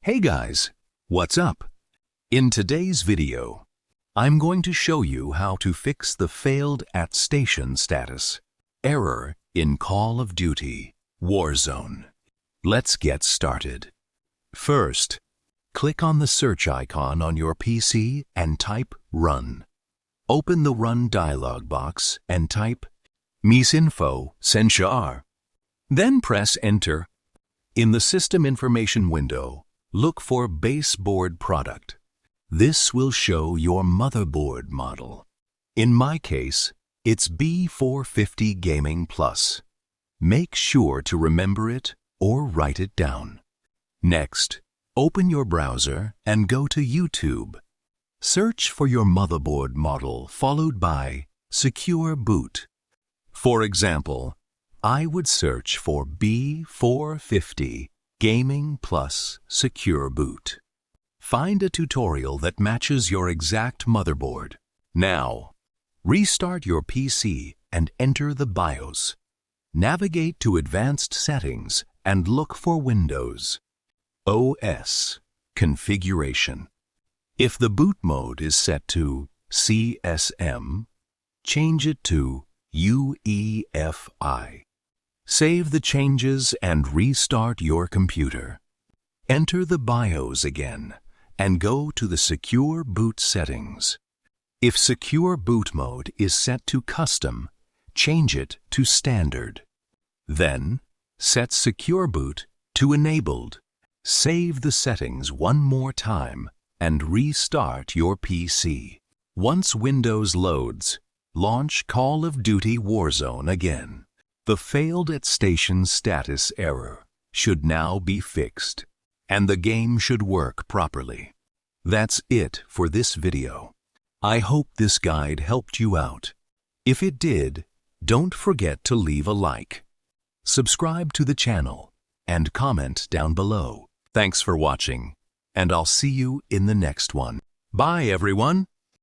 Hey guys, what's up? In today's video, I'm going to show you how to fix the failed Attestation Status error in Call of Duty Warzone. Let's get started. First, click on the search icon on your PC and type Run. Open the Run dialog box and type Misinfo Senchar. Then press Enter. In the System Information window, look for Baseboard Product. This will show your motherboard model. In my case, it's B450 Gaming Plus. Make sure to remember it or write it down. Next, open your browser and go to YouTube. Search for your motherboard model followed by Secure Boot. For example, I would search for B450 Gaming Plus Secure Boot. Find a tutorial that matches your exact motherboard. Now, restart your PC and enter the BIOS. Navigate to Advanced Settings and look for Windows. OS Configuration. If the boot mode is set to CSM, change it to UEFI. Save the changes and restart your computer. Enter the BIOS again and go to the Secure Boot settings. If Secure Boot mode is set to Custom, change it to Standard. Then, set Secure Boot to Enabled. Save the settings one more time and restart your PC. Once Windows loads, launch Call of Duty Warzone again. The failed Attestation Status error should now be fixed, and the game should work properly. That's it for this video. I hope this guide helped you out. If it did, don't forget to leave a like. Subscribe to the channel and comment down below. Thanks for watching, and I'll see you in the next one. Bye, everyone.